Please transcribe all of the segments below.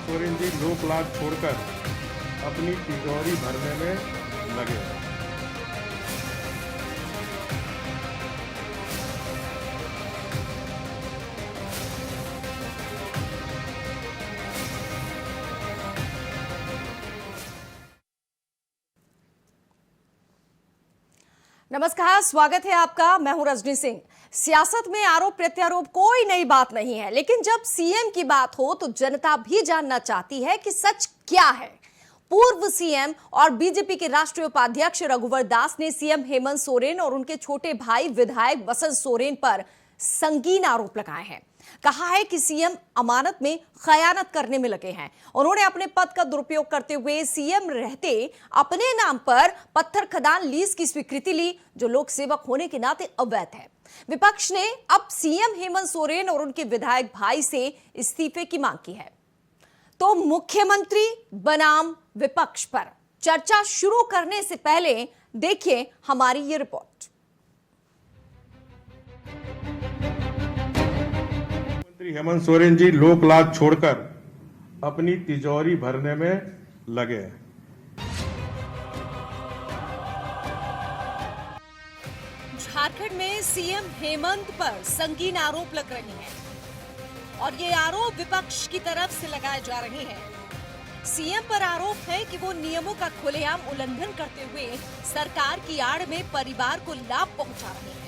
हेमंत सोरेन जी लोक लाभ छोड़कर अपनी तिजोरी भरने में लगे हैं। नमस्कार, स्वागत है आपका। मैं हूं रजनी सिंह। सियासत में आरोप प्रत्यारोप कोई नई बात नहीं है, लेकिन जब सीएम की बात हो तो जनता भी जानना चाहती है कि सच क्या है। पूर्व सीएम और बीजेपी के राष्ट्रीय उपाध्यक्ष रघुवर दास ने सीएम हेमंत सोरेन और उनके छोटे भाई विधायक वसंत सोरेन पर संगीन आरोप लगाए हैं। कहा है कि सीएम अमानत में खयानत करने में लगे हैं। उन्होंने अपने पद का दुरुपयोग करते हुए सीएम रहते अपने नाम पर पत्थर खदान लीज की स्वीकृति ली, जो लोक सेवक होने के नाते अवैध है। विपक्ष ने अब सीएम हेमंत सोरेन और उनके विधायक भाई से इस्तीफे की मांग की है। तो मुख्यमंत्री बनाम विपक्ष पर चर्चा शुरू करने से पहले देखिए हमारी ये रिपोर्ट। मुख्यमंत्री हेमंत सोरेन जी लोक लाभ छोड़कर अपनी तिजोरी भरने में लगे हैं। झारखंड में सीएम हेमंत पर संगीन आरोप लग रहे हैं और ये आरोप विपक्ष की तरफ से लगाए जा रहे हैं। सीएम पर आरोप है कि वो नियमों का खुलेआम उल्लंघन करते हुए सरकार की आड़ में परिवार को लाभ पहुंचा रहे हैं।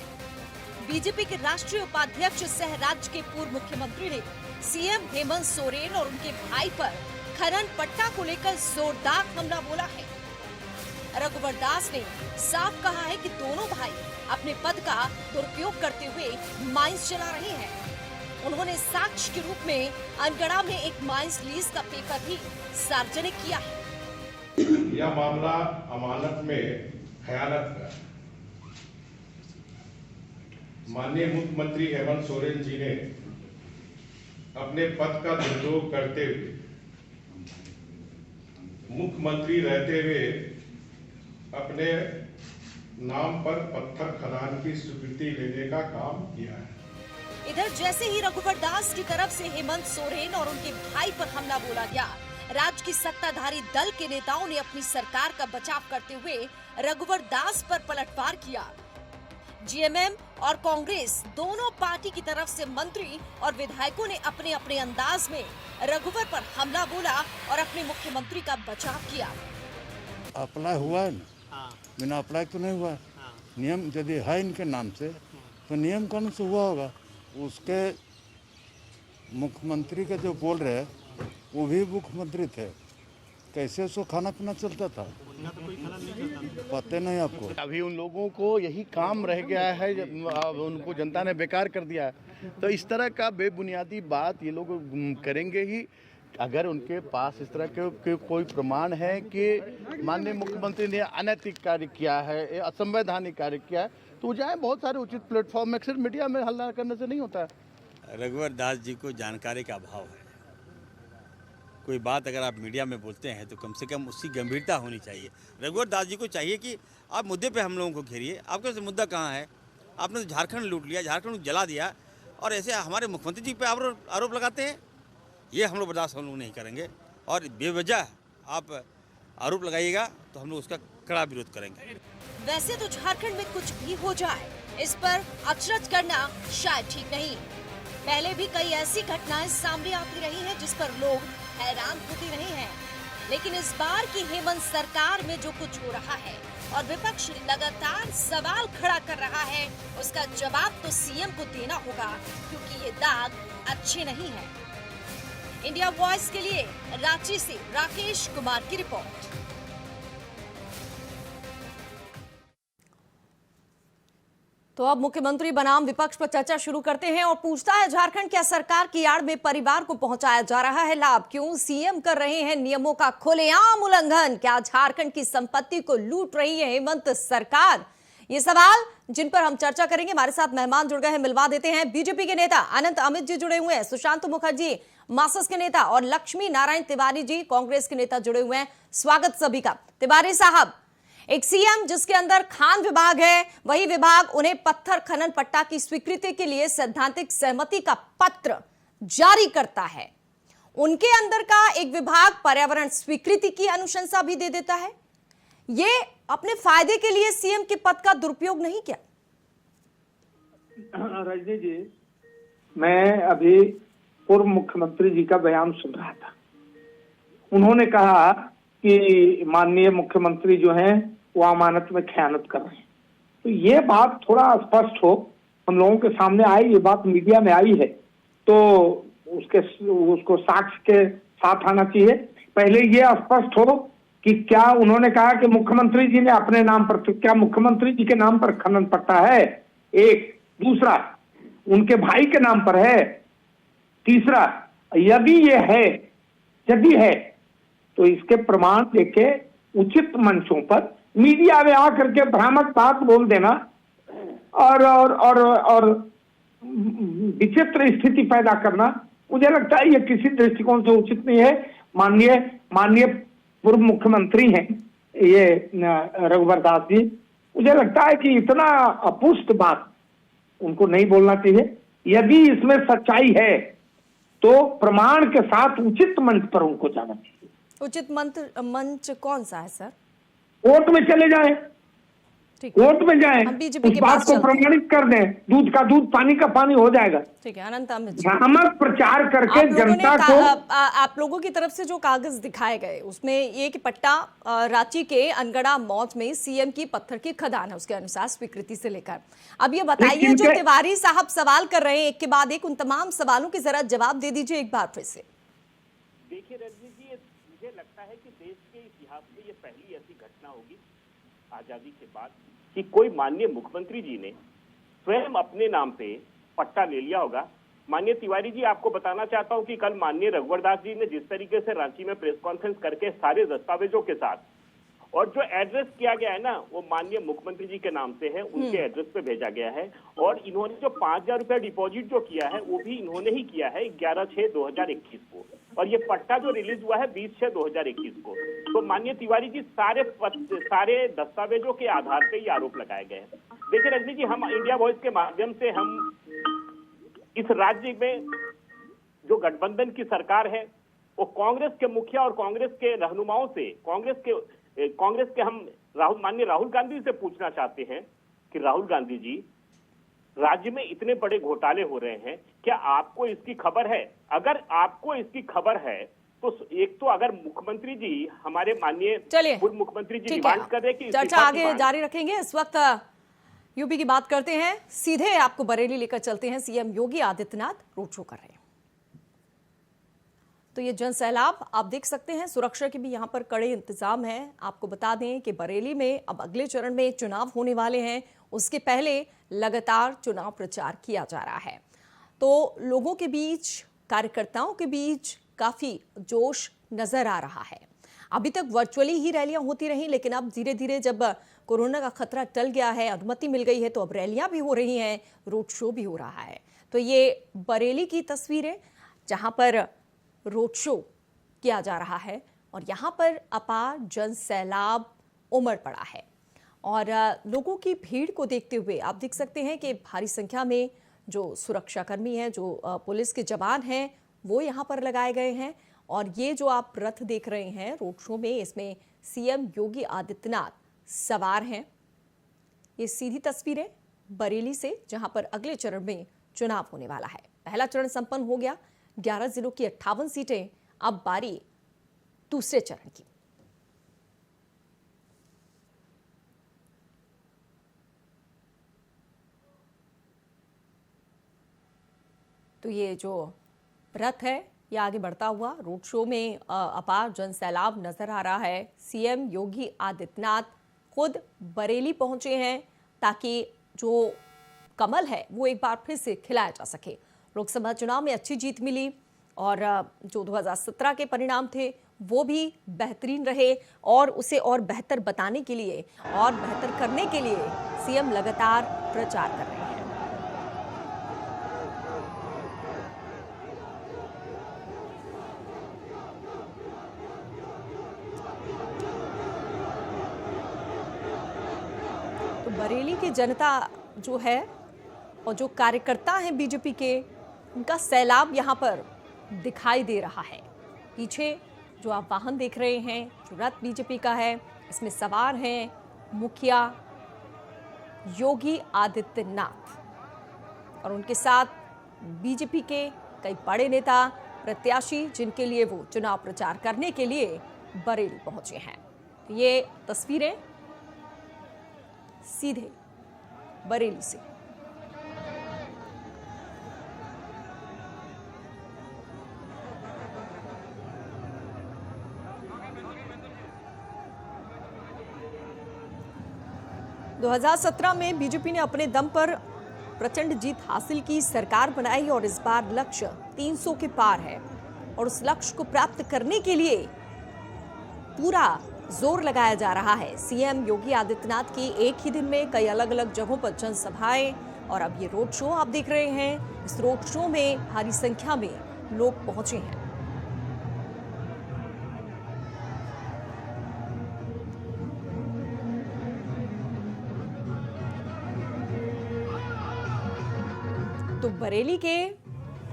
बीजेपी के राष्ट्रीय उपाध्यक्ष सह राज्य के पूर्व मुख्यमंत्री ने सीएम हेमंत सोरेन और उनके भाई पर खनन पट्टा को लेकर जोरदार हमला बोला है। रघुवर दास ने साफ कहा है कि दोनों भाई अपने पद का दुरुपयोग करते हुए माइंस चला रहे हैं। उन्होंने साक्ष्य के रूप में अनगढ़ा में एक माइंस लीज का पेपर भी सार्वजनिक किया है। यह मामला अमानत में खयानत है। माननीय मुख्यमंत्री हेमंत सोरेन जी ने अपने पद का दुरुपयोग करते हुए मुख्यमंत्री रहते हुए अपने नाम पर पत्थर खदान की स्वीकृति लेने का काम किया है। इधर जैसे ही रघुवर दास की तरफ से हेमंत सोरेन और उनके भाई पर हमला बोला गया, राज्य की सत्ताधारी दल के नेताओं ने अपनी सरकार का बचाव करते हुए रघुवर दास पर पलटवार किया। जीएमएम और कांग्रेस दोनों पार्टी की तरफ से मंत्री और विधायकों ने अपने अपने अंदाज में रघुवर पर हमला बोला और अपने मुख्यमंत्री का बचाव किया। अप्लाई हुआ है ना, बिना अप्लाई तो नहीं हुआ। नियम यदि है इनके नाम से तो नियम कानून से हुआ होगा। उसके मुख्यमंत्री का जो बोल रहे हैं वो भी मुख्यमंत्री थे, कैसे उसको खाना पीना चलता था पता नहीं आपको। अभी उन लोगों को यही काम रह गया है, उनको जनता ने बेकार कर दिया है। तो इस तरह का बेबुनियादी बात ये लोग करेंगे ही। अगर उनके पास इस तरह के कोई प्रमाण है कि माननीय मुख्यमंत्री ने अनैतिक कार्य किया है, असंवैधानिक कार्य किया है, तो जाए बहुत सारे उचित प्लेटफॉर्म में। अक्सर मीडिया में हल्ला करने से नहीं होता है। रघुवर दास जी को जानकारी का अभाव है। कोई बात अगर आप मीडिया में बोलते हैं तो कम से कम उसकी गंभीरता होनी चाहिए। रघुवर दास जी को चाहिए कि आप मुद्दे पे हम लोगों को घेरिए। आपके पास मुद्दा कहाँ है? आपने तो झारखंड लूट लिया, झारखंड जला दिया, और ऐसे हमारे मुख्यमंत्री जी पे आरोप लगाते हैं। ये हम लोग बर्दाश्त हम लोग नहीं करेंगे, और बेवजह आप आरोप लगाइएगा तो हम लोग उसका कड़ा विरोध करेंगे। वैसे तो झारखंड में कुछ भी हो जाए, इस पर अचरज करना शायद ठीक नहीं। पहले भी कई ऐसी घटनाएं सामने आती रही हैं जिस पर लोग हैरान होते रहे हैं, लेकिन इस बार की हेमंत सरकार में जो कुछ हो रहा है और विपक्ष लगातार सवाल खड़ा कर रहा है, उसका जवाब तो सीएम को देना होगा, क्योंकि ये दाग अच्छे नहीं है। इंडिया वॉइस के लिए रांची से राकेश कुमार की रिपोर्ट। तो अब मुख्यमंत्री बनाम विपक्ष पर चर्चा शुरू करते हैं और पूछता है, झारखंड क्या सरकार की आड़ में परिवार को पहुंचाया जा रहा है लाभ? क्यों सीएम कर रहे हैं नियमों का खुलेआम उल्लंघन? क्या झारखंड की संपत्ति को लूट रही है हेमंत सरकार? ये सवाल जिन पर हम चर्चा करेंगे। हमारे साथ मेहमान जुड़ गए हैं, मिलवा देते हैं। बीजेपी के नेता अनंत अमित जी जुड़े हुए हैं, सुशांत मुखर्जी मार्क्सिस्ट के नेता और लक्ष्मी नारायण तिवारी जी कांग्रेस के नेता जुड़े हुए हैं। स्वागत सभी का। तिवारी साहब, एक सीएम जिसके अंदर खान विभाग है, वही विभाग उन्हें पत्थर खनन पट्टा की स्वीकृति के लिए सैद्धांतिक सहमति का पत्र जारी करता है। उनके अंदर का एक विभाग पर्यावरण स्वीकृति की अनुशंसा भी दे देता है। ये अपने फायदे के लिए सीएम के पद का दुरुपयोग नहीं किया? रजनी जी, मैं अभी पूर्व मुख्यमंत्री जी का बयान सुन रहा था। उन्होंने कहा कि माननीय मुख्यमंत्री जो हैं वो अमानत में खयानत कर रहे हैं। तो ये बात थोड़ा स्पष्ट हो, हम लोगों के सामने आई, ये बात मीडिया में आई है, तो उसको साक्ष्य के साथ आना चाहिए। पहले ये स्पष्ट हो कि क्या उन्होंने कहा कि मुख्यमंत्री जी ने अपने नाम पर, क्या मुख्यमंत्री जी के नाम पर खनन पट्टा है? एक। दूसरा, उनके भाई के नाम पर है। तीसरा, यदि है तो इसके प्रमाण देके उचित मंचों पर मीडिया में आकर के भ्रामक बात बोल देना और विचित्र स्थिति पैदा करना, मुझे लगता है ये किसी दृष्टिकोण से उचित नहीं है। माननीय पूर्व मुख्यमंत्री हैं ये रघुवर दास जी, मुझे लगता है कि इतना अपुष्ट बात उनको नहीं बोलना चाहिए। यदि इसमें सच्चाई है तो प्रमाण के साथ उचित मंच पर उनको जाना चाहिए। उचित मंच कौन सा है सर? कोर्ट में चले जाएं, कोर्ट में जाएं, हम बीजेपी उस के बात पास को चलते हैं। प्रमाणित कर दें। दूध का दूध, पानी का पानी हो जाएगा। ठीक है अनंत अमित जी, भ्रामक प्रचार करके आप लोगों ने जनता को आप लोगों की तरफ से जो कागज दिखाए गए उसमें ये कि पट्टा रांची के अनगढ़ा मौत में सीएम की पत्थर की खदान है, उसके अनुसार स्वीकृति से लेकर। अब ये बताइए, लेकिन जो तिवारी साहब सवाल कर रहे हैं एक के बाद एक, उन तमाम सवालों के जरा जवाब दे दीजिए एक बार फिर से। देखिए रजनी जी, मुझे लगता है कि देश के इतिहास में ये पहली ऐसी घटना होगी आजादी के बाद कि कोई माननीय मुख्यमंत्री जी ने स्वयं अपने नाम पे पट्टा ले लिया होगा। माननीय तिवारी जी, आपको बताना चाहता हूं कि कल माननीय रघुवर दास जी ने जिस तरीके से रांची में प्रेस कॉन्फ्रेंस करके सारे दस्तावेजों के साथ, और जो एड्रेस किया गया है ना, वो माननीय मुख्यमंत्री जी के नाम से है, उनके एड्रेस पे भेजा गया है। और इन्होंने जो 5,000 रुपया डिपॉजिट जो किया है वो भी इन्होंने ही किया है 11/6/2021 को, और ये पट्टा जो रिलीज हुआ है 20/6/2021 को। तो माननीय तिवारी जी, सारे दस्तावेजों के आधार पे ये आरोप लगाए गए हैं। देखिए रजनी जी, हम इंडिया वॉइस के माध्यम से हम इस राज्य में जो गठबंधन की सरकार है वो कांग्रेस के मुखिया और कांग्रेस के रहनुमाओं से, कांग्रेस के हम माननीय राहुल गांधी से पूछना चाहते हैं कि राहुल गांधी जी, राज्य में इतने बड़े घोटाले हो रहे हैं, क्या आपको इसकी खबर है? अगर आपको इसकी खबर है तो एक तो अगर मुख्यमंत्री जी, हमारे माननीय पूर्व मुख्यमंत्री जी डिमांड कर रहे कि चर्चा आगे जारी रखेंगे। इस वक्त यूपी की बात करते हैं, सीधे आपको बरेली लेकर चलते हैं। CM Yogi Adityanath road show कर रहे हैं, तो ये जन सैलाब आप देख सकते हैं, सुरक्षा के भी यहाँ पर कड़े इंतजाम हैं। आपको बता दें कि बरेली में अब अगले चरण में चुनाव होने वाले हैं, उसके पहले लगातार चुनाव प्रचार किया जा रहा है। तो लोगों के बीच, कार्यकर्ताओं के बीच काफी जोश नजर आ रहा है। अभी तक वर्चुअली ही रैलियां होती रही, लेकिन अब धीरे धीरे जब कोरोना का खतरा टल गया है, अनुमति मिल गई है, तो अब रैलियां भी हो रही हैं, रोड शो भी हो रहा है। तो ये बरेली की तस्वीरें जहां पर रोड शो किया जा रहा है और यहां पर अपार जन सैलाब उमड़ पड़ा है। और लोगों की भीड़ को देखते हुए आप देख सकते हैं कि भारी संख्या में जो सुरक्षाकर्मी हैं, जो पुलिस के जवान हैं, वो यहां पर लगाए गए हैं। और ये जो आप रथ देख रहे हैं रोड शो में, इसमें सीएम योगी आदित्यनाथ सवार हैं। ये सीधी तस्वीरें बरेली से, जहां पर अगले चरण में चुनाव होने वाला है। पहला चरण संपन्न हो गया, 11 जिलों की 58 सीटें, अब बारी दूसरे चरण की। तो ये जो रथ है ये आगे बढ़ता हुआ रोड शो में अपार जन सैलाब नजर आ रहा है। सीएम योगी आदित्यनाथ खुद बरेली पहुंचे हैं ताकि जो कमल है वो एक बार फिर से खिलाया जा सके। लोकसभा चुनाव में अच्छी जीत मिली और जो 2017 के परिणाम थे वो भी बेहतरीन रहे, और उसे और बेहतर बताने के लिए और बेहतर करने के लिए सीएम लगातार प्रचार कर रहे हैं। तो बरेली की जनता जो है और जो कार्यकर्ता हैं बीजेपी के, उनका सैलाब यहाँ पर दिखाई दे रहा है। पीछे जो आप वाहन देख रहे हैं, जो रथ बीजेपी का है, इसमें सवार हैं मुखिया योगी आदित्यनाथ और उनके साथ बीजेपी के कई बड़े नेता प्रत्याशी, जिनके लिए वो चुनाव प्रचार करने के लिए बरेली पहुंचे हैं। ये तस्वीरें सीधे बरेली से। दो 2017 में बीजेपी ने अपने दम पर प्रचंड जीत हासिल की, सरकार बनाई और इस बार लक्ष्य 300 के पार है और उस लक्ष्य को प्राप्त करने के लिए पूरा जोर लगाया जा रहा है। सीएम योगी आदित्यनाथ की एक ही दिन में कई अलग अलग जगहों पर जनसभाएं और अब ये रोड शो आप देख रहे हैं। इस रोड शो में भारी संख्या में लोग पहुंचे हैं। तो बरेली के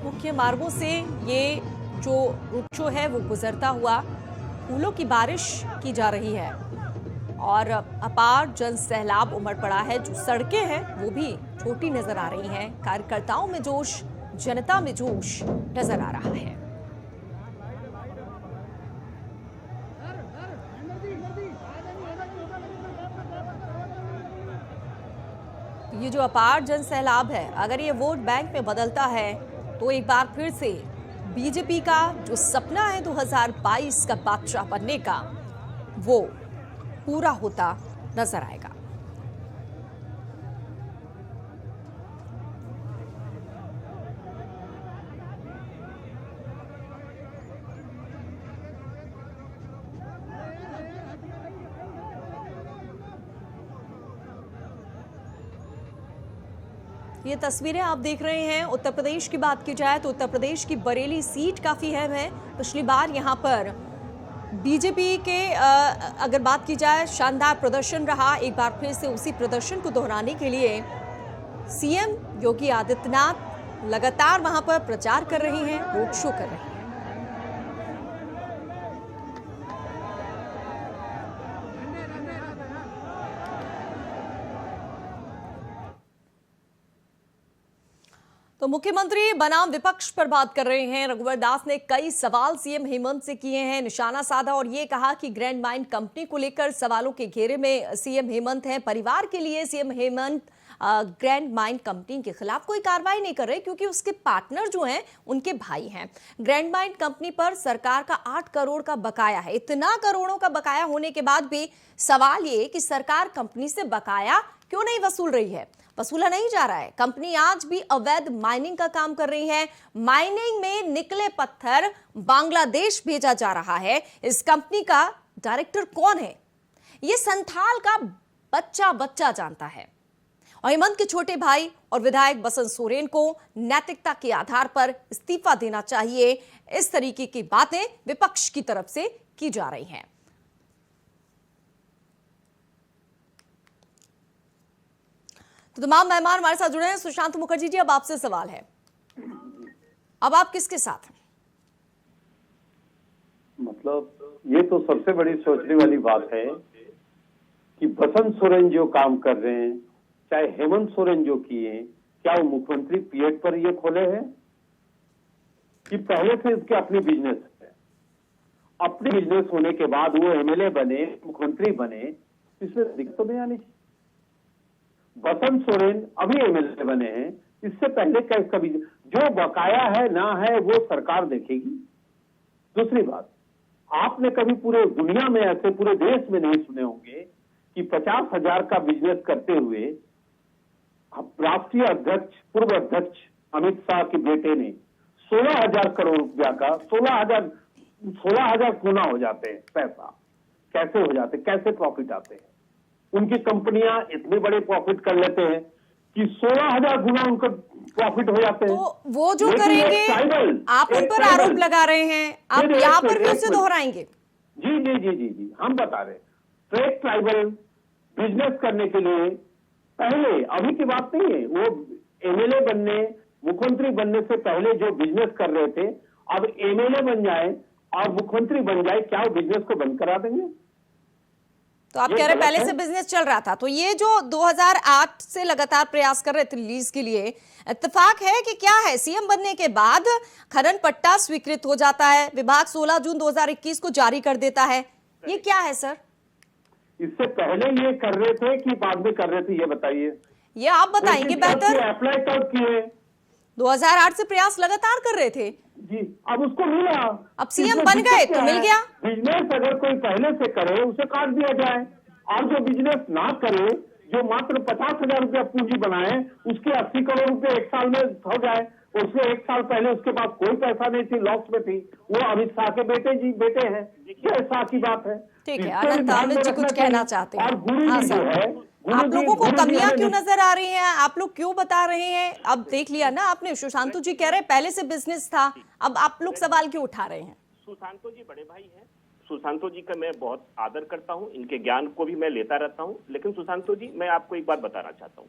मुख्य मार्गों से ये जो रोड शो है वो गुजरता हुआ फूलों की बारिश की जा रही है और अपार जन सैलाब उमड़ पड़ा है। जो सड़कें हैं वो भी छोटी नजर आ रही हैं। कार्यकर्ताओं में जोश, जनता में जोश नजर आ रहा है। ये जो अपार जन सैलाब है, अगर ये वोट बैंक में बदलता है तो एक बार फिर से बीजेपी का जो सपना है 2022 का बादशाह बनने का, वो पूरा होता नजर आएगा। ये तस्वीरें आप देख रहे हैं। उत्तर प्रदेश की बात की जाए तो उत्तर प्रदेश की बरेली सीट काफी अहम है। पिछली बार यहां पर बीजेपी के अगर बात की जाए शानदार प्रदर्शन रहा। एक बार फिर से उसी प्रदर्शन को दोहराने के लिए सीएम योगी आदित्यनाथ लगातार वहां पर प्रचार कर रहे हैं, रोड शो कर रहे हैं। तो मुख्यमंत्री बनाम विपक्ष पर बात कर रहे हैं। रघुवर दास ने कई सवाल सीएम हेमंत से किए हैं, निशाना साधा और ये कहा कि ग्रैंड माइंड कंपनी को लेकर सवालों के घेरे में सीएम हेमंत हैं। परिवार के लिए CM Hemant grand mind company के खिलाफ कोई कार्रवाई नहीं कर रहे क्योंकि उसके पार्टनर जो हैं उनके भाई हैं। ग्रैंड माइंड कंपनी पर सरकार का 8 करोड़ का बकाया है। इतना करोड़ों का बकाया होने के बाद भी सवाल ये कि सरकार कंपनी से बकाया क्यों नहीं वसूल रही है। वसूला नहीं जा रहा है। कंपनी आज भी अवैध माइनिंग का काम कर रही है। माइनिंग में निकले पत्थर बांग्लादेश भेजा जा रहा है। इस कंपनी का डायरेक्टर कौन है, ये संथाल का बच्चा जानता है। और हेमंत के छोटे भाई और विधायक बसंत सोरेन को नैतिकता के आधार पर इस्तीफा देना चाहिए। इस तरीके की बातें विपक्ष की तरफ से की जा रही हैं। तो तमाम मेहमान हमारे साथ जुड़े हैं। सुशांत मुखर्जी जी, अब आपसे सवाल है, अब आप किसके साथ हैं? मतलब ये तो सबसे बड़ी सोचने वाली बात है कि बसंत सोरेन जो काम कर रहे हैं, चाहे हेमंत सोरेन जो किए, क्या वो मुख्यमंत्री पीएड पर ये खोले हैं कि पहले से इसके अपनी बिजनेस है? अपनी बिजनेस होने के बाद वो एमएलए बने, मुख्यमंत्री बने, इसमें दिक्कत तो नहीं आनी चाहिए। बसंत सोरेन अभी एमएलए बने हैं, इससे पहले का इसका बिजनेस जो बकाया है ना है वो सरकार देखेगी। दूसरी बात, आपने कभी पूरे दुनिया में ऐसे पूरे देश में नहीं सुने होंगे कि 50,000 का बिजनेस करते हुए राष्ट्रीय अध्यक्ष पूर्व अध्यक्ष अमित शाह के बेटे ने 16,000 करोड़ रुपया का 16,000 गुना हो जाते हैं पैसा। कैसे हो जाते, कैसे प्रॉफिट आते हैं? उनकी कंपनियां इतने बड़े प्रॉफिट कर लेते हैं कि 16,000 गुना उनको प्रॉफिट हो जाते हैं। तो वो जो करेंगे, आप उन पर आरोप लगा रहे हैं, आप यहाँ पर भी उसे दोहराएंगे? जी जी जी जी जी हम बता रहे हैं। ट्रेड ट्राइबल बिजनेस करने के लिए पहले, अभी की बात नहीं है, वो एमएलए बनने, मुख्यमंत्री बनने से पहले जो बिजनेस कर रहे थे, अब एमएलए बन जाए और मुख्यमंत्री बन जाए, क्या वो बिजनेस को बंद करा देंगे? तो आप ये कह रहे गलत पहले है। से बिजनेस चल रहा था, तो ये जो 2008 से लगातार प्रयास कर रहे थे लीज के लिए, इत्तेफाक है कि क्या है? सीएम बनने के बाद खनन पट्टा स्वीकृत हो जाता है, विभाग 16 जून 2021 को जारी कर देता है, ये क्या है सर? इससे पहले ये कर रहे थे कि बाद में कर रहे थे, ये बताइए। ये आप बताएंगे बेहतर। अप्लाई कब किए? 2008 से प्रयास लगातार कर रहे थे जी, अब उसको मिला। अब सीएम इसमें बन दिक्कत गए क्या तो मिल है? गया। बिजनेस अगर कोई पहले से करे उसे काट दिया जाए, और जो बिजनेस ना करे, जो मात्र 50,000 रुपया पूंजी बनाए, उसके 80 करोड़ रुपए एक साल में हो जाए। उसमें एक साल पहले उसके पास कोई पैसा नहीं थी, लॉस में थी, वो अमित शाह के बेटे हैं। क्या शाह की बात है? ठीक है, इसको भी अनंत ध्यान अमित में जी रखना कुछ कहना चाहिए। चाहते हैं। और गुरु हाँ जी जो सर, है, आप लोगों को कमियां क्यों गुरु जी नजर आ रही हैं? आप लोग क्यों बता रहे हैं? अब देख लिया ना आपने, सुशांतु जी कह रहे हैं पहले से बिजनेस था, अब आप लोग सवाल क्यों उठा रहे हैं? सुशांतो जी बड़े भाई हैं। सुशांतो जी का मैं बहुत आदर करता हूं, इनके ज्ञान को भी मैं लेता रहता हूं। लेकिन सुशांतो जी, मैं आपको एक बात बताना चाहता हूं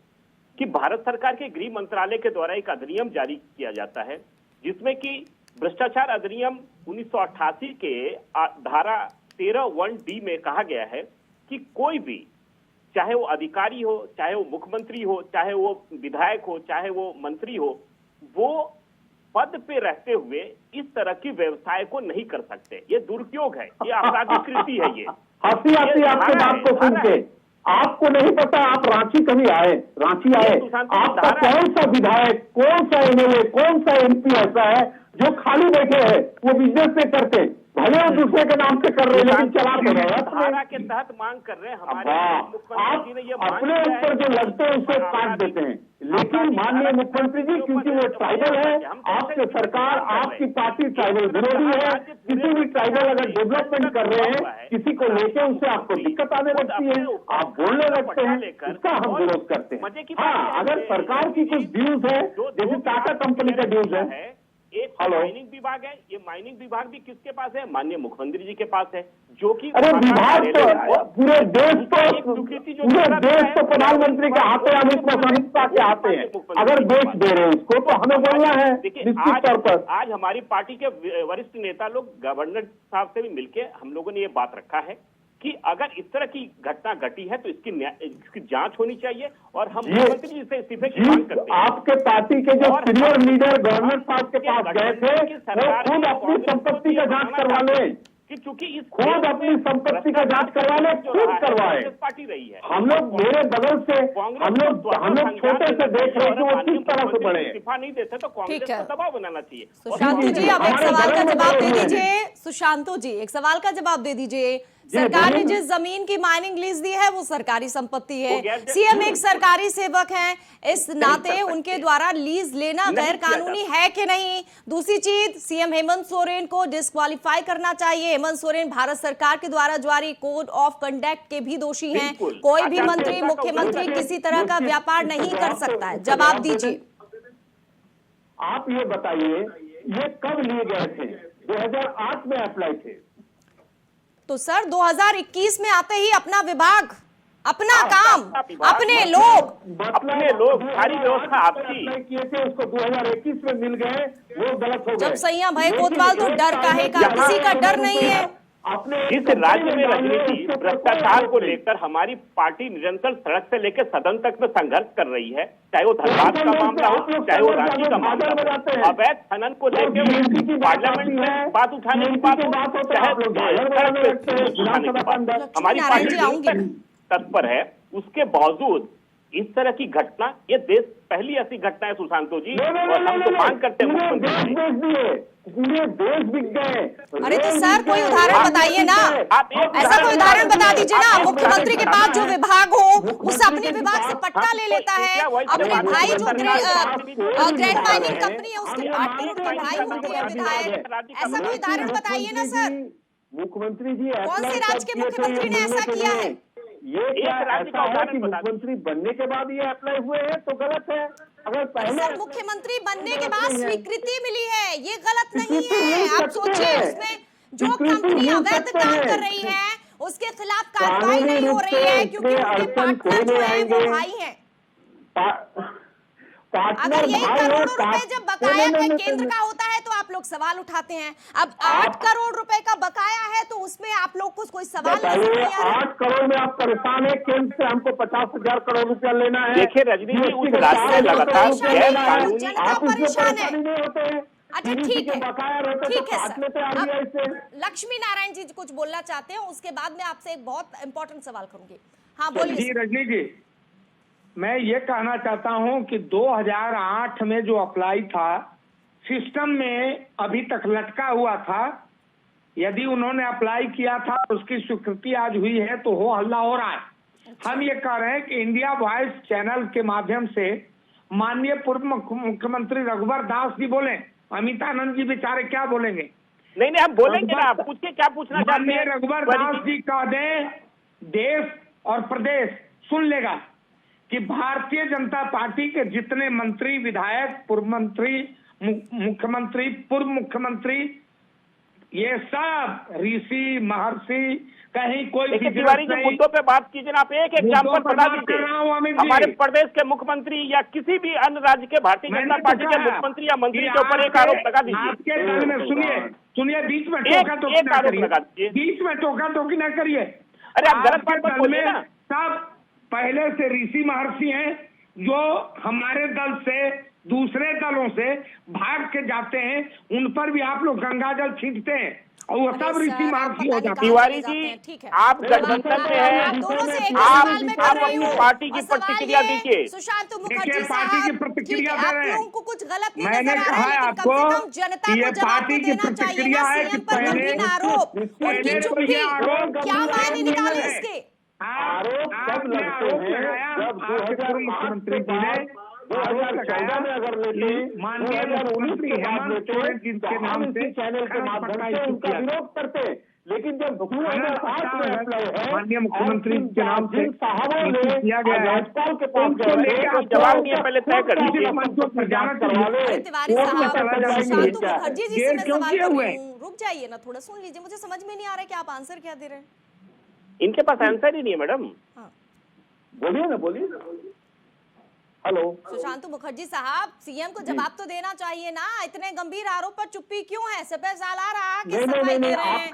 कि भारत सरकार के गृह मंत्रालय के द्वारा एक अधिनियम जारी किया जाता है, जिसमें कि भ्रष्टाचार अधिनियम 1988 के धारा 13(1)D में कहा गया है कि कोई भी, चाहे वो अधिकारी हो, चाहे वो मुख्यमंत्री हो, चाहे वो विधायक हो, चाहे वो मंत्री हो, वो पद पे रहते हुए इस तरह की व्यवसाय को नहीं कर सकते। ये दुरुपयोग है, ये आपराधिक कृति है। ये हंसी आती है आपके बात को सुन के। आपको नहीं पता, आप रांची कभी आए? रांची आए? आपका कौन सा विधायक, कौन सा एमएलए, कौन सा एमपी ऐसा है जो खाली बैठे हैं? वो बिजनेस से करते, भले वो दूसरे के नाम से कर रहे हैं, लेकिन चला तो रहे हैं। धारा के तहत मांग कर रहे हैं हमारे आप मुख्यमंत्री जी ने ये अपने ऊपर जो लगते हैं उसे काट देते हैं। लेकिन माननीय मुख्यमंत्री जी, क्योंकि वो ट्राइबल है, आपकी सरकार, आपकी पार्टी ट्राइबल विरोधी है, किसी भी ट्राइबल अगर डेवलपमेंट कर रहे हैं, किसी को लेके उससे आपको दिक्कत आने लगती है, आप बोलने लगते हैं, इसका हम विरोध करते हैं। हाँ, अगर सरकार की कुछ ड्यूज है, जैसे टाटा कंपनी का ड्यूज है, एक माइनिंग विभाग है, ये माइनिंग विभाग भी किसके पास है? माननीय मुख्यमंत्री जी के पास है, जो कि अरे विभाग तो पूरे देश तो प्रधानमंत्री के हाथ है, अमित शाह के हाथ है। अगर बेच दे रहे हैं उसको तो हमें बोलना है निश्चित तौर पर। आज हमारी पार्टी के वरिष्ठ नेता लोग गवर्नर साहब से भी मिलकर हम लोगों ने ये बात रखा है कि अगर इस तरह की घटना घटी है तो इसकी जांच होनी चाहिए, और हम मुख्यमंत्री जी से इस्तीफे की मांग करते हैं। आपके पार्टी के जो सीनियर लीडर गवर्नर साहब के पास गए थे, वो खुद अपनी संपत्ति का जांच करवा लें, कि चूंकि इस खुद अपनी संपत्ति का जांच करवा ले, खुद करवाए। पार्टी रही है, हम लोग मेरे बगल से हम लोग छोटे से देख रहे हैं कि वो किस तरह से बढ़े। इस्तीफा नहीं देते तो कांग्रेस को दबाव बनाना चाहिए। सुशांतु जी, अब एक सवाल का जवाब दे दीजिए। सुशांतु जी, एक सवाल का जवाब दे दीजिए। सरकार ने जिस जमीन की माइनिंग लीज दी है वो सरकारी संपत्ति है, सीएम एक सरकारी सेवक हैं, इस नाते उनके द्वारा लीज लेना गैर कानूनी है कि नहीं? दूसरी चीज, सीएम हेमंत सोरेन को डिस्क्वालीफाई करना चाहिए। हेमंत सोरेन भारत सरकार के द्वारा जारी कोड ऑफ कंडक्ट के भी दोषी हैं। कोई भी मंत्री, मुख्यमंत्री किसी तरह का व्यापार नहीं कर सकता है। जवाब दीजिए। आप ये बताइए, ये कब लिए गए थे? 2008 में अप्लाई थे। तो सर 2021 में आते ही अपना विभाग, अपना काम, अपने लोग, सारी व्यवस्था आपकी किए थे, उसको 2021 में मिल गए, वो गलत हो गए। जब सैया भय कोतवाल तो डर काहे का, किसी का डर नहीं है। इस राज्य में राजनीति भ्रष्टाचार को लेकर हमारी पार्टी निरंतर सड़क से लेकर सदन तक में संघर्ष कर रही है, चाहे वो धनबाद का मामला हो, चाहे वो रांची का मामला हो। अवैध खनन को लेकर पार्लियामेंट में बात उठाने की बात हो, चाहे हमारी पार्टी तत्पर है, उसके बावजूद इस तरह की घटना, ये देश पहली ऐसी घटना है सुशांतो जी, और हम तो मांग करते हैं पूरे देश बिक गए। अरे तो सर कोई उदाहरण बताइए ना, ऐसा कोई उदाहरण बता दीजिए ना। मुख्यमंत्री के पास जो विभाग हो उस अपने विभाग से पट्टा ले लेता है, अपने भाई जो ग्रैंड माइनिंग कंपनी है उसके पार्टनर उनके भाई होते हैं विधायक। ऐसा कोई उदाहरण बताइए ना सर। मुख्यमंत्री जी कौन से राज्य के मुख्यमंत्री ने ऐसा किया है? ये एक राज्य का उदाहरण, मुख्यमंत्री बनने के बाद ये अप्लाई हुए हैं तो गलत है। अगर पहले मुख्यमंत्री बनने के बाद स्वीकृति मिली है, ये गलत नहीं है। आप सोचिए, उसमें जो कंपनी अवैध काम कर रही है उसके खिलाफ कार्रवाई नहीं हो रही है, क्योंकि उनके पार्टनर जो है वो भाई हैं। अगर यही करोड़ों रुपए जब बकाया केंद्र का होता है तो आप लोग सवाल उठाते हैं। अब 8 करोड़ रुपए का बकाया है तो उसमें आप लोग को कोई सवाल नजर नहीं आ रहा? 8 करोड़ में आप परेशान है, केंद्र से हमको 50,000 करोड़ रुपया लेना है। देखिए रजनी जी, उस राज्य में लगातार गैर कानूनी जनता परेशान है। नहीं होते हैं। अच्छा ठीक है, बकाया रहते ठीक तो है काट लेते सर। आगे अब ऐसे। लक्ष्मी नारायण जी कुछ बोलना चाहते हैं, उसके बाद में आपसे एक बहुत इंपॉर्टेंट सवाल करूंगी। हाँ बोलिए जी रजनी जी, मैं ये कहना चाहता हूं कि 2008 में जो अप्लाई था सिस्टम में अभी तक लटका हुआ था। यदि उन्होंने अप्लाई किया था उसकी स्वीकृति आज हुई है तो हो हल्ला हो रहा है। हम ये कह रहे हैं कि इंडिया वॉइस चैनल के माध्यम से माननीय पूर्व मुख्यमंत्री रघुवर दास जी बोले, अमित आनंद जी बेचारे क्या बोलेंगे? नहीं हम बोलेंगे ना, आप पूछिए क्या पूछना चाहते माननीय हैं। रघुवर दास जी कह दें, देश और प्रदेश सुन लेगा कि भारतीय जनता पार्टी के जितने मंत्री, विधायक, पूर्व मंत्री, मुख्यमंत्री, पूर्व मुख्यमंत्री, ये सब ऋषि महर्षि, कहीं कोई तिवारी जी मुद्दों पे बात कीजिए ना। आप एक एग्जाम्पल बता दीजिए हमारे प्रदेश के मुख्यमंत्री या किसी भी अन्य राज्य के भारतीय जनता पार्टी के मुख्यमंत्री या मंत्री के ऊपर एक आरोप लगा दीजिए। आपके दल में सुनिए बीच में टोका टोकी ना करिए, बीच में टोका टोकी ना करिए। अरे आप गलत बात मत बोलिए ना। सब पहले से ऋषि महर्षि हैं जो हमारे दल से दूसरे दलों से भाग के जाते हैं, उन पर भी आप लोग गंगा जल छींटते हैं और वो सब ऋषि महर्षि हो जाते हैं। तिवारी जी आप गठबंधन में हैं, आप अपनी पार्टी की प्रतिक्रिया दीजिए। सुशांत मुखर्जी पार्टी की साहब, प्रतिक्रिया ठीक है, दे आप रहे हैं। लोगों को कुछ गलत नहीं मैंने नजर आ कहा रहा है है, लेकिन कम से आपको कम जनता कि को ये जवाब पार्टी तो की देना चाहिए प्रतिक्रिया ना। है कि सीएम पर पहले गंभीर आरोप, उनकी चुप्पी, क्या मायने निकाले इसके? आरोप कब लगते हैं जब 2008 के बाद 2014 में अगर लेते हैं, माननीय मुख्यमंत्री हेमंत सोरेन जी के नाम से चैनल के माध्यम से उनका विरोध करते हैं। लेकिन जब 2008 में अप्लाई है, माननीय मुख्यमंत्री के नाम से साहबों ने किया गया है, राज्यपाल के पास गए, जवाब दिए पहले तय कर दीजिए। मंचों पर जाना करवा ले। तिवारी साहब, सुशांत मुखर्जी जी से मैं क्यों सवाल किए कर हुए? रही हूँ, रुक जाइए ना, थोड़ा सुन लीजिए। मुझे समझ में नहीं आ रहा है कि आप आंसर क्या दे रहे हैं। इनके पास आंसर ही नहीं है मैडम। हाँ। बोलिए ना, बोलिए। हेलो सुशांत मुखर्जी साहब, सीएम को जवाब तो देना चाहिए ना, इतने गंभीर आरोप पर चुप्पी क्यों है? सफेद सालार आके सफाई दे रहे हैं,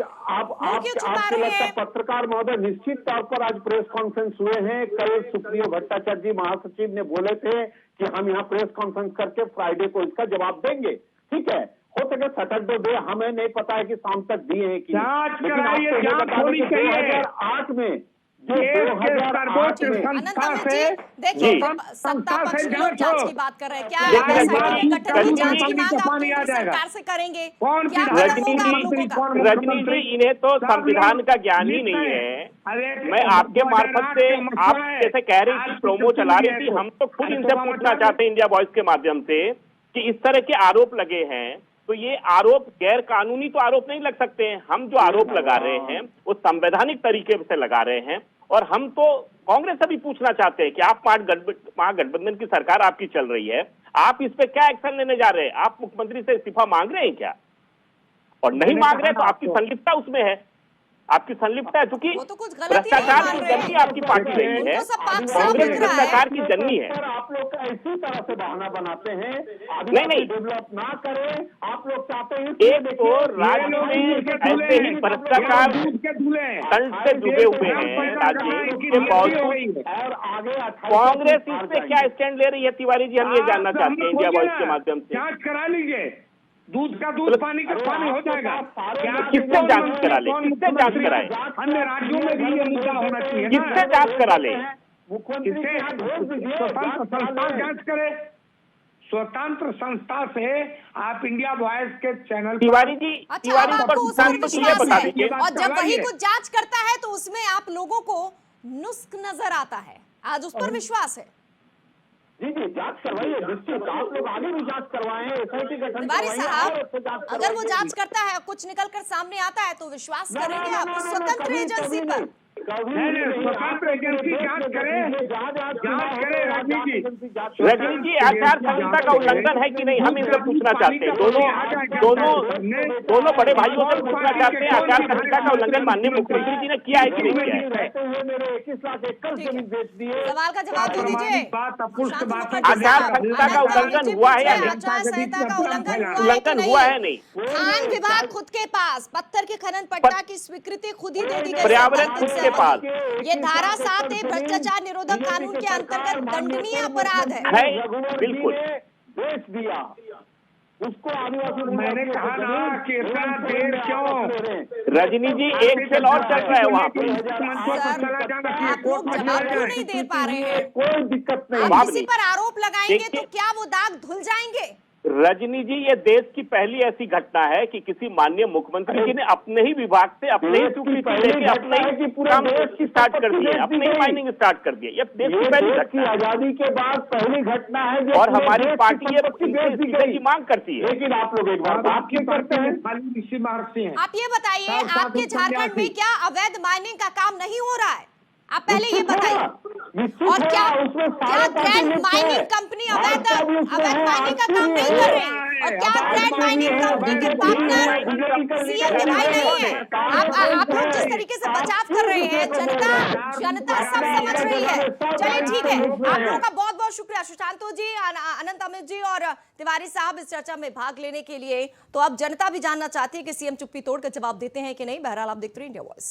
मुंह क्यों छुपा रहे हैं? पत्रकार महोदय निश्चित तौर पर आज प्रेस कॉन्फ्रेंस हुए हैं। कल सुप्रियो भट्टाचार्य जी महासचिव ने बोले थे कि हम यहाँ प्रेस कॉन्फ्रेंस करके फ्राइडे को इसका जवाब देंगे। ठीक है, हो सके सैटरडे डे, हमें नहीं पता है कि शाम तक दिए हैं कि 2008 में सर्वोच्च संस्था से देखिए, सत्ता पक्ष लोग जांच की बात कर रहे हैं, क्या गठन की जांच की मांग आप सरकार से करेंगे? क्या रजनी जी, इन्हें तो संविधान का ज्ञान ही नहीं है। मैं आपके मार्फत से, आप जैसे कह रही थी प्रोमो चला रही थी, हम तो खुद इनसे पूछना चाहते हैं इंडिया वॉइस के माध्यम से कि इस तरह के आरोप लगे हैं तो ये आरोप गैर कानूनी तो आरोप नहीं लग सकते हैं। हम जो आरोप लगा रहे हैं वो संवैधानिक तरीके से लगा रहे हैं। और हम तो कांग्रेस से भी पूछना चाहते हैं कि आप महागठबंधन की सरकार आपकी चल रही है, आप इस पे क्या एक्शन लेने जा रहे हैं? आप मुख्यमंत्री से इस्तीफा मांग रहे हैं क्या? और नहीं मांग रहे तो आपकी संलिप्तता उसमें है, आपकी संलिप्तता है, क्योंकि भ्रष्टाचार की जन्मी आपकी पार्टी रही है, कांग्रेस भ्रष्टाचार की जन्मी है। आप लोग इसी तरह से बहाना बनाते हैं, नहीं डेवलप ना करें। आप लोग चाहते हैं एक तो राज्य में ऐसे ही भ्रष्टाचार तंज से जुड़े हुए हैं राज्य के बावजूद, और आगे कांग्रेस इस पे क्या स्टैंड ले रही है? तिवारी जी, हम ये जानना चाहते हैं इंडिया वॉइस के माध्यम से। जांच करा लीजिए, दूध का दूध, पानी का पानी हो जाएगा। किससे जांच करा ले? किससे जांच कराए? अन्य राज्यों में भी ये मुद्दा होना चाहिए। किससे जांच करा ले? स्वतंत्र संस्था जांच करे, स्वतंत्र संस्था से आप इंडिया वॉइस के चैनल। तिवारी जी, तिवारी आपको पर उसमें विश्वास बता है, दीजिए। और जब वही कुछ जांच करता है तो उसमें आप लोगों को नुस्ख नजर आता है, आज उस पर विश्वास है। जी जांच करवाइए, निश्चित आप लोग आगे भी जांच करवाएं, एसआईटी गठन तिवारी साहब, करवाइए। अगर वो जांच करता है, कुछ निकल कर सामने आता है तो विश्वास करेंगे आप स्वतंत्र एजेंसी पर? स्वतंत्र एजेंसी जांच करे रजनी जी। रजनी जी, आचार संहिता का उल्लंघन है कि नहीं, हम इनसे पूछना चाहते हैं। दोनों बड़े भाइयों से पूछना चाहते हैं, आचार संहिता का उल्लंघन माननीय मुख्यमंत्री जी ने किया है कि नहीं किया है? सवाल का जवाब दे दीजिए। आचार संहिता का उल्लंघन हुआ है या नहीं? आचार संहिता का उल्लंघन हुआ है नहीं? खान विभाग खुद के पास पत्थर के खनन पट्टा की स्वीकृति खुद ही दे दी गई। पर्यावरण खुद के पास। ये धारा 7A भ्रष्टाचार निरोधक कानून के अंतर्गत दंडनीय अपराध है। बिल्कुल बेच दिया उसको आदिवासी। मैंने कहा ना कि इतना देर क्यों? रजनी जी, एक सेल और चल रहा है वहाँ पे। आप लोग जवाब क्यों नहीं दे पा रहे हैं? कोई दिक्कत नहीं। आप किसी पर आरोप लगाएंगे तो क्या वो दाग धुल जाएंगे? रजनी जी, ये देश की पहली ऐसी घटना है कि किसी माननीय मुख्यमंत्री जी ने अपने ही विभाग से अपने ही स्वीकृति लेके अपने ही पूरा देश की स्टार्ट कर दिए, अपने ही माइनिंग स्टार्ट कर दिए। ये देश की पहली घटना, आजादी के बाद पहली घटना है और हमारी पार्टी ये इस्तीफे की मांग करती है। लेकिन आप लोग एक बार बात क्यों करते हैं? आप ये बताइए, आपके झारखंड में क्या अवैध माइनिंग का काम नहीं हो रहा है? आप पहले ये बताइए। और क्या ग्रैंड माइनिंग कंपनी अवैध माइनिंग का काम नहीं कर रही है? और क्या ग्रैंड माइनिंग कंपनी के पार्टनर सीएम के भाई नहीं है? आप लोग जिस तरीके से बचाव कर रहे हैं, जनता सब समझ रही है। चलिए ठीक है, आप लोगों का बहुत बहुत शुक्रिया सुशांतो जी, अनंत अमित जी और तिवारी साहब इस चर्चा में भाग लेने के लिए। तो अब जनता भी जानना चाहती है कि सीएम चुप्पी तोड़कर जवाब देते हैं कि नहीं। बहरहाल आप देखते रहिए इंडिया वॉइस।